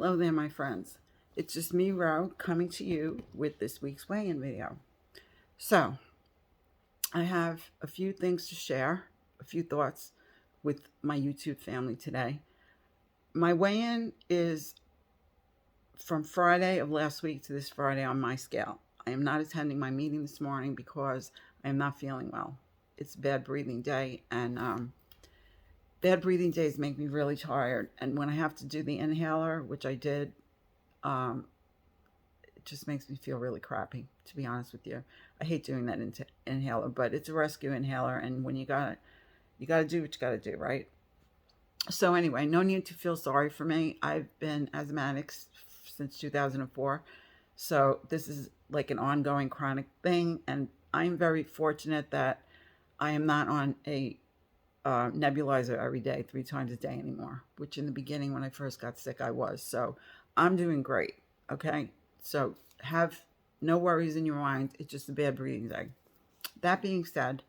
Hello there, my friends. It's just me, Ro, coming to you with this week's weigh-in video. So, I have a few things to share, a few thoughts with my YouTube family today. My weigh-in is from Friday of last week to this Friday on my scale. I am not attending my meeting this morning because I am not feeling well. It's a bad breathing day, and bad breathing days make me really tired. And when I have to do the inhaler, which I did, um, it just makes me feel really crappy, to be honest with you. I hate doing that inhaler, but it's a rescue inhaler, and when you gotta do what you gotta do, right? So anyway, no need to feel sorry for me. I've been asthmatic since 2004, so this is like an ongoing chronic thing, and I'm very fortunate that I am not on a nebulizer every day, 3 times a day anymore, which in the beginning when I first got sick, I was. So I'm doing great. Okay. So have no worries in your mind. It's just a bad breathing day. That being said,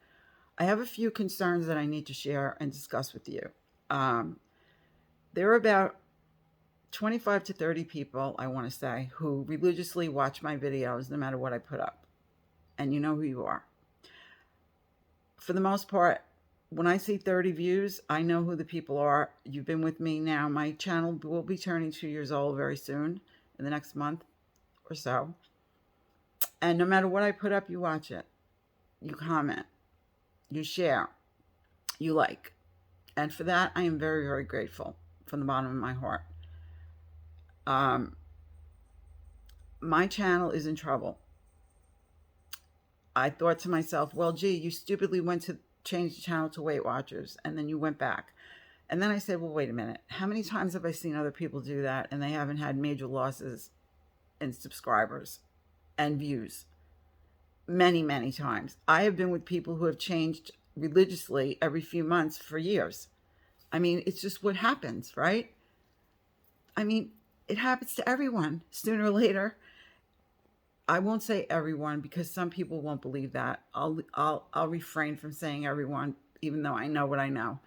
I have a few concerns that I need to share and discuss with you. Um, there are about 25 to 30 people, I want to say, who religiously watch my videos no matter what I put up. And you know who you are. For the most part, when I see 30 views, I know who the people are. You've been with me now. My channel will be turning 2 years old very soon, in the next month or so. And no matter what I put up, you watch it. You comment. You share. You like. And for that, I am very, very grateful from the bottom of my heart. My channel is in trouble. I thought to myself, well, gee, you stupidly went to change the channel to Weight Watchers, and then you went back. And then I said, well, wait a minute. How many times have I seen other people do that, and they haven't had major losses in subscribers and views? Many, many times. I have been with people who have changed religiously every few months for years. I mean, it's just what happens, right? I mean, it happens to everyone sooner or later. I won't say everyone because some people won't believe that. I'll refrain from saying everyone, even though I know what I know.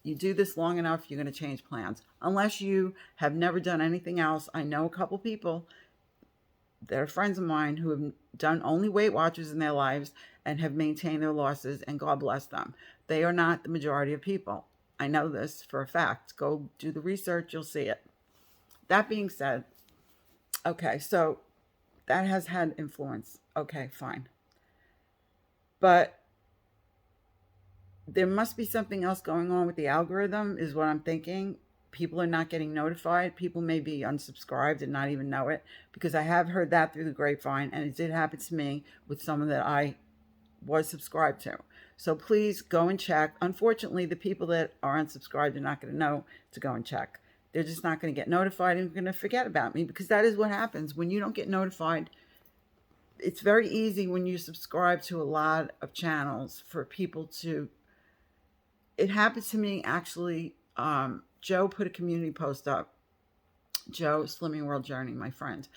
You do this long enough, you're going to change plans. Unless you have never done anything else. I know a couple people that are friends of mine who have done only Weight Watchers in their lives and have maintained their losses, and God bless them. They are not the majority of people. I know this for a fact. Go do the research, you'll see it. That being said, okay, so that has had influence. Okay, fine. But there must be something else going on with the algorithm, is what I'm thinking. People are not getting notified. People may be unsubscribed and not even know it, because I have heard that through the grapevine, and it did happen to me with someone that I was subscribed to. So please go and check. Unfortunately, the people that are unsubscribed are not going to know to go and check. They're just not going to get notified and going to forget about me, because that is what happens when you don't get notified. It's very easy when you subscribe to a lot of channels for people to... It happened to me, actually. Joe put a community post up. Joe, Slimming World Journey, my friend.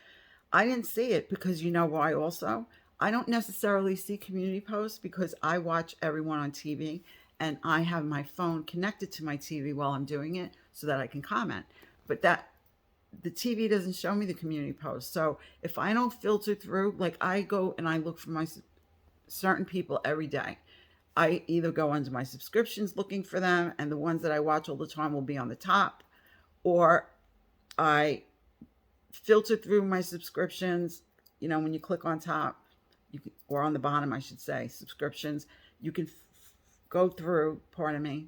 I didn't see it because you know why also? I don't necessarily see community posts because I watch everyone on TV, and I have my phone connected to my TV while I'm doing it so that I can comment. But the TV doesn't show me the community posts. So if I don't filter through, like I go and I look for my certain people every day. I either go under my subscriptions looking for them, and the ones that I watch all the time will be on the top, or I filter through my subscriptions. You know, when you click on top, or on the bottom, I should say, subscriptions, you can go through, pardon me,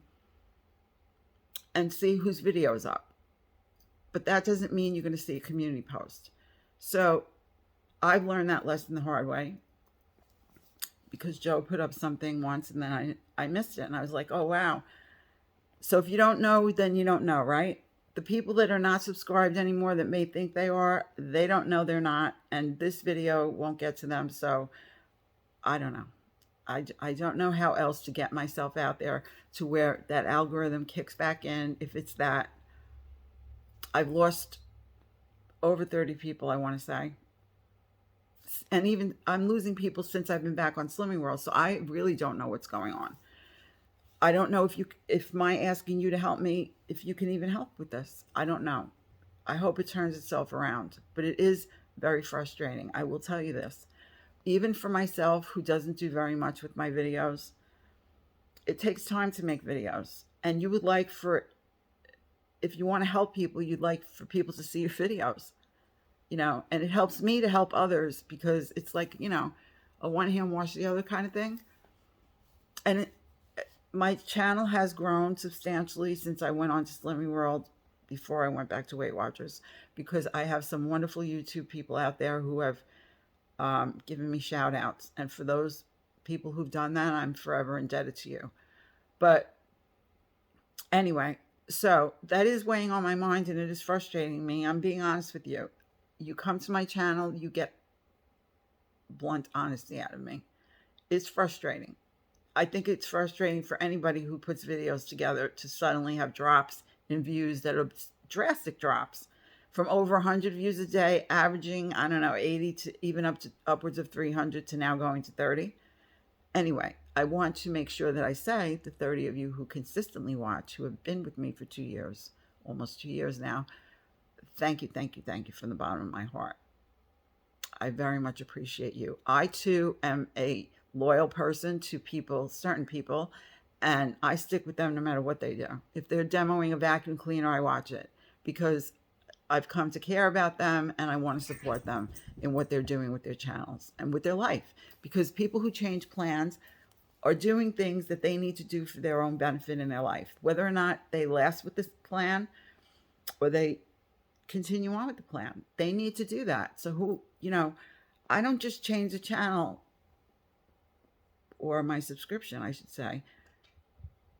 and see whose video is up. But that doesn't mean you're going to see a community post. So I've learned that lesson the hard way, because Joe put up something once and then I missed it, and I was like, oh, wow. So if you don't know, then you don't know, right? The people that are not subscribed anymore that may think they are, they don't know they're not, and this video won't get to them. So I don't know. I don't know how else to get myself out there to where that algorithm kicks back in. If it's that, I've lost over 30 people, I want to say. And even I'm losing people since I've been back on Slimming World. So I really don't know what's going on. I don't know if my asking you to help me, if you can even help with this. I don't know. I hope it turns itself around. But it is very frustrating. I will tell you this. Even for myself, who doesn't do very much with my videos, it takes time to make videos. And you would like for, if you want to help people, you'd like for people to see your videos, and it helps me to help others because it's like, a one hand wash the other kind of thing. And my channel has grown substantially since I went on to SlimmerRoe before I went back to Weight Watchers, because I have some wonderful YouTube people out there who have given me shout outs. And for those people who've done that, I'm forever indebted to you. But anyway, so that is weighing on my mind and it is frustrating me. I'm being honest with you. You come to my channel, you get blunt honesty out of me. It's frustrating. I think it's frustrating for anybody who puts videos together to suddenly have drops in views that are drastic drops from over 100 views a day, averaging, 80 to even up to upwards of 300 to now going to 30. Anyway, I want to make sure that I say the 30 of you who consistently watch, who have been with me for 2 years, almost 2 years now, thank you, thank you, thank you from the bottom of my heart. I very much appreciate you. I too am a loyal person to people, certain people, and I stick with them no matter what they do. If they're demoing a vacuum cleaner, I watch it because I've come to care about them and I want to support them in what they're doing with their channels and with their life. Because people who change plans are doing things that they need to do for their own benefit in their life. Whether or not they last with this plan or they continue on with the plan, they need to do that. So I don't just change the channel or my subscription, I should say,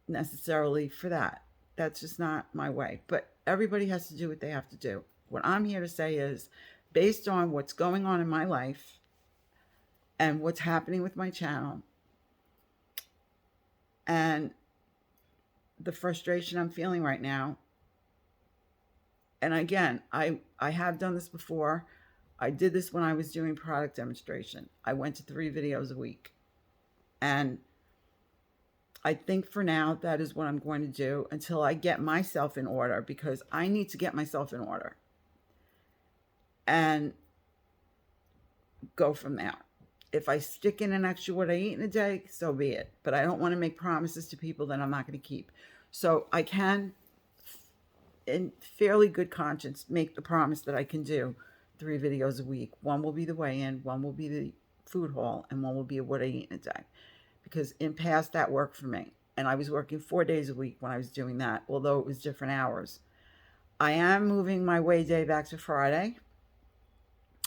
necessarily for that. That's just not my way. But everybody has to do what they have to do. What I'm here to say is, based on what's going on in my life and what's happening with my channel and the frustration I'm feeling right now, and again, I have done this before. I did this when I was doing product demonstration. I went to 3 videos a week. And I think for now, that is what I'm going to do until I get myself in order, because I need to get myself in order and go from there. If I stick in an extra what I eat in a day, so be it. But I don't want to make promises to people that I'm not going to keep. So I can, in fairly good conscience, make the promise that I can do 3 videos a week. One will be the weigh-in, one will be the food haul, and one will be what I eat in a day. Because in past, that worked for me. And I was working 4 days a week when I was doing that, although it was different hours. I am moving my weigh day back to Friday.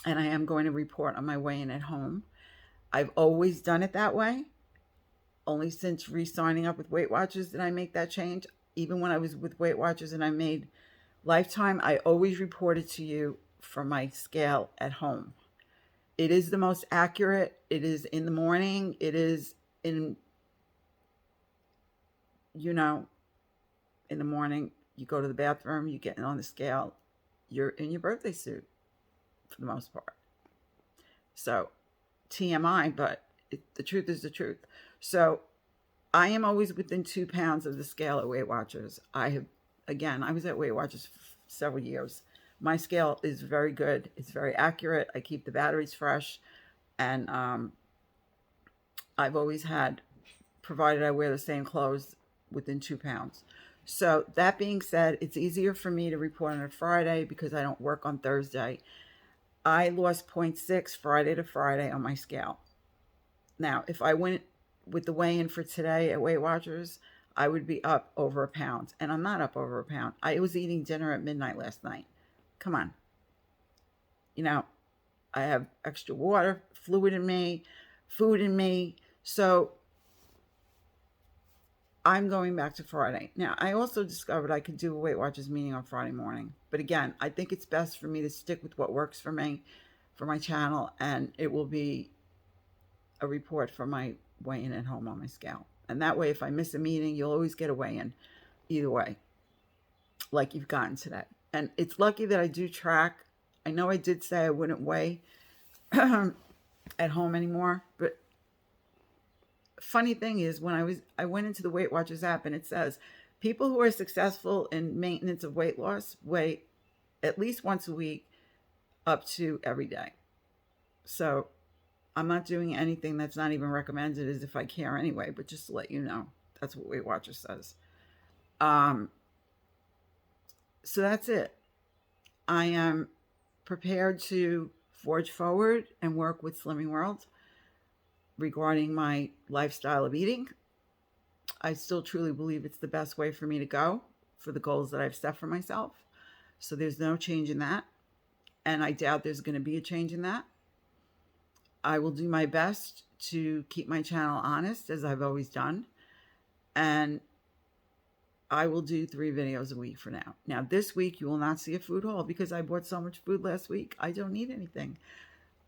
And I am going to report on my weigh-in at home. I've always done it that way. Only since re-signing up with Weight Watchers did I make that change. Even when I was with Weight Watchers and I made Lifetime, I always reported to you from my scale at home. It is the most accurate. It is in the morning. It is in the morning, you go to the bathroom, you get on the scale, you're in your birthday suit for the most part. So TMI, but the truth is the truth. So I am always within 2 pounds of the scale at Weight Watchers. I was at Weight Watchers for several years. My scale is very good. It's very accurate. I keep the batteries fresh. And I've always had, provided I wear the same clothes, within 2 pounds. So that being said, it's easier for me to report on a Friday because I don't work on Thursday. I lost 0.6 Friday to Friday on my scale. Now, if I went with the weigh-in for today at Weight Watchers, I would be up over 1 pound. And I'm not up over 1 pound. I was eating dinner at midnight last night. Come on. I have extra water, fluid in me, food in me. So I'm going back to Friday. Now, I also discovered I could do a Weight Watchers meeting on Friday morning. But again, I think it's best for me to stick with what works for me, for my channel, and it will be a report for my weigh-in at home on my scale. And that way, if I miss a meeting, you'll always get a weigh-in either way, like you've gotten today. And it's lucky that I do track. I know I did say I wouldn't weigh at home anymore, but funny thing is, when I went into the Weight Watchers app and it says people who are successful in maintenance of weight loss weigh at least once a week up to every day. So I'm not doing anything that's not even recommended as if I care anyway, but just to let you know, that's what Weight Watcher says. Um, so that's it. I am prepared to forge forward and work with Slimming World regarding my lifestyle of eating. I still truly believe it's the best way for me to go for the goals that I've set for myself. So there's no change in that. And I doubt there's going to be a change in that. I will do my best to keep my channel honest, as I've always done. And I will do 3 videos a week for now. Now, this week, you will not see a food haul because I bought so much food last week. I don't need anything.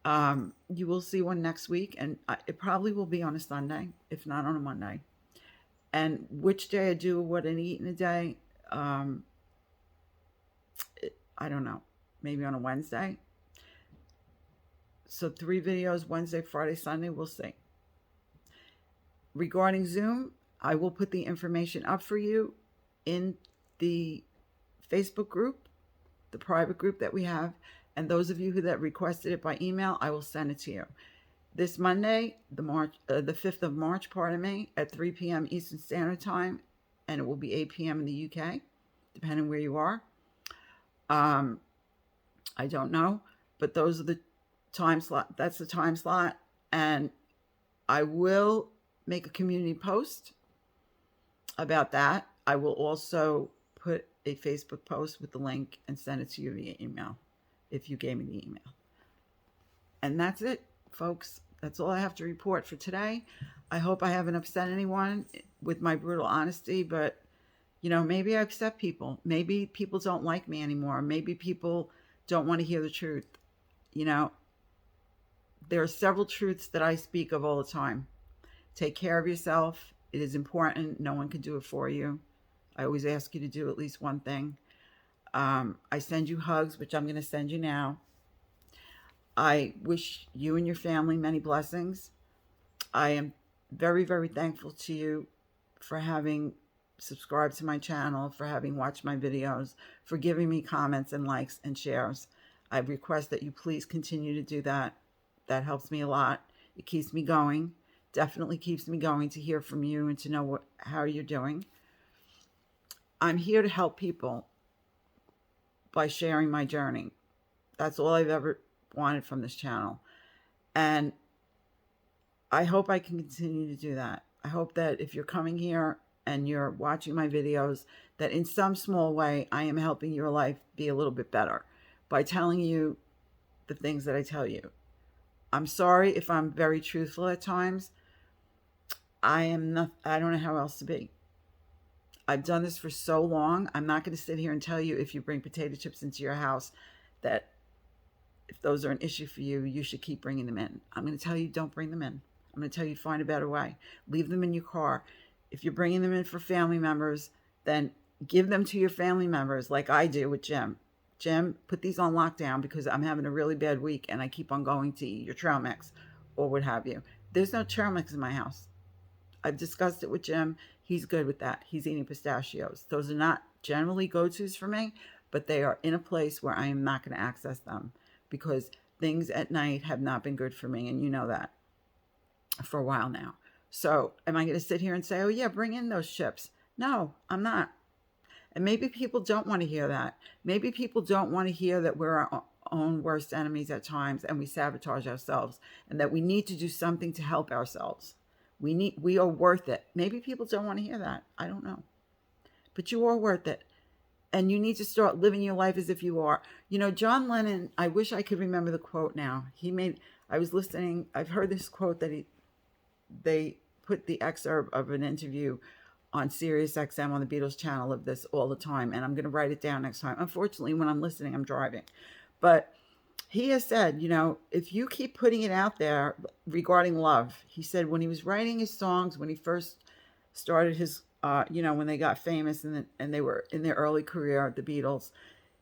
You will see one next week, and it probably will be on a Sunday, if not on a Monday. And which day I do what and eat in a day, I don't know. Maybe on a Wednesday. So 3 videos, Wednesday, Friday, Sunday, we'll see. Regarding Zoom, I will put the information up for you in the Facebook group, the private group that we have. And those of you that requested it by email, I will send it to you. This Monday, the 5th of March, at 3 p.m. Eastern Standard Time, and it will be 8 p.m. in the UK, depending where you are. I don't know, but those are the time slot. That's the time slot, and I will make a community post about that. I will also put a Facebook post with the link and send it to you via email if you gave me the email. And that's it, folks. That's all I have to report for today. I hope I haven't upset anyone with my brutal honesty, but maybe I upset people. Maybe people don't like me anymore. Maybe people don't want to hear the truth. There are several truths that I speak of all the time. Take care of yourself. It is important. No one can do it for you. I always ask you to do at least one thing. I send you hugs, which I'm going to send you now. I wish you and your family many blessings. I am very, very thankful to you for having subscribed to my channel, for having watched my videos, for giving me comments and likes and shares. I request that you please continue to do that. That helps me a lot. It keeps me going. Definitely keeps me going to hear from you and to know how you're doing. I'm here to help people by sharing my journey. That's all I've ever wanted from this channel. And I hope I can continue to do that. I hope that if you're coming here and you're watching my videos, that in some small way, I am helping your life be a little bit better by telling you the things that I tell you. I'm sorry if I'm very truthful at times. I don't know how else to be. I've done this for so long. I'm not going to sit here and tell you if you bring potato chips into your house that if those are an issue for you, you should keep bringing them in. I'm going to tell you don't bring them in. I'm going to tell you find a better way. Leave them in your car. If you're bringing them in for family members, then give them to your family members like I do with Jim. Jim, put these on lockdown because I'm having a really bad week and I keep on going to eat your trail mix or what have you. There's no trail mix in my house. I've discussed it with Jim. He's good with that. He's eating pistachios. Those are not generally go-tos for me, but they are in a place where I am not going to access them because things at night have not been good for me, and you know that for a while now. So am I going to sit here and say, oh yeah, bring in those chips? No, I'm not. And maybe people don't want to hear that. Maybe people don't want to hear that we're our own worst enemies at times and we sabotage ourselves and that we need to do something to help ourselves. We are worth it. Maybe people don't want to hear that. I don't know. But you are worth it. And you need to start living your life as if you are. John Lennon, I wish I could remember the quote now. I was listening, I've heard this quote that they put the excerpt of an interview on Sirius XM on the Beatles channel of this all the time. And I'm going to write it down next time. Unfortunately, when I'm listening, I'm driving. But he has said, if you keep putting it out there regarding love, he said when he was writing his songs, when he first started his, when they got famous and they were in their early career, the Beatles,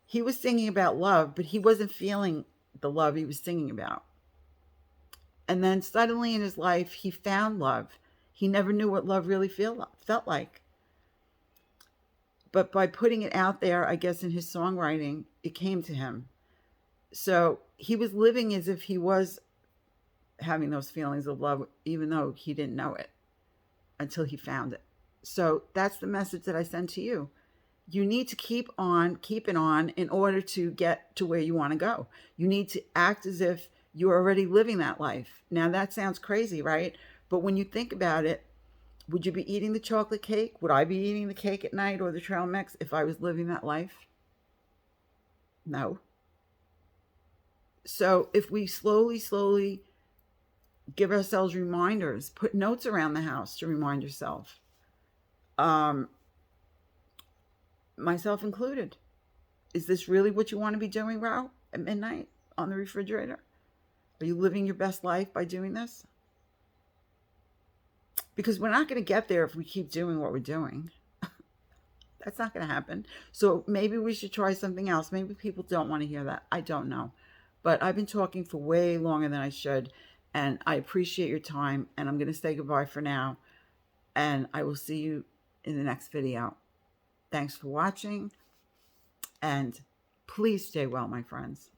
he was singing about love, but he wasn't feeling the love he was singing about. And then suddenly in his life, he found love. He never knew what love really felt like. But by putting it out there, I guess in his songwriting, it came to him. So he was living as if he was having those feelings of love, even though he didn't know it until he found it. So that's the message that I send to you. You need to keep on keeping on in order to get to where you want to go. You need to act as if you're already living that life. Now, that sounds crazy, right? But when you think about it, would you be eating the chocolate cake? Would I be eating the cake at night or the trail mix if I was living that life? No. So if we slowly give ourselves reminders, put notes around the house to remind yourself, myself included. Is this really what you want to be doing, Ro, at midnight on the refrigerator? Are you living your best life by doing this? Because we're not going to get there if we keep doing what we're doing. That's not going to happen. So maybe we should try something else. Maybe people don't want to hear that. I don't know. But I've been talking for way longer than I should. And I appreciate your time. And I'm going to say goodbye for now. And I will see you in the next video. Thanks for watching. And please stay well, my friends.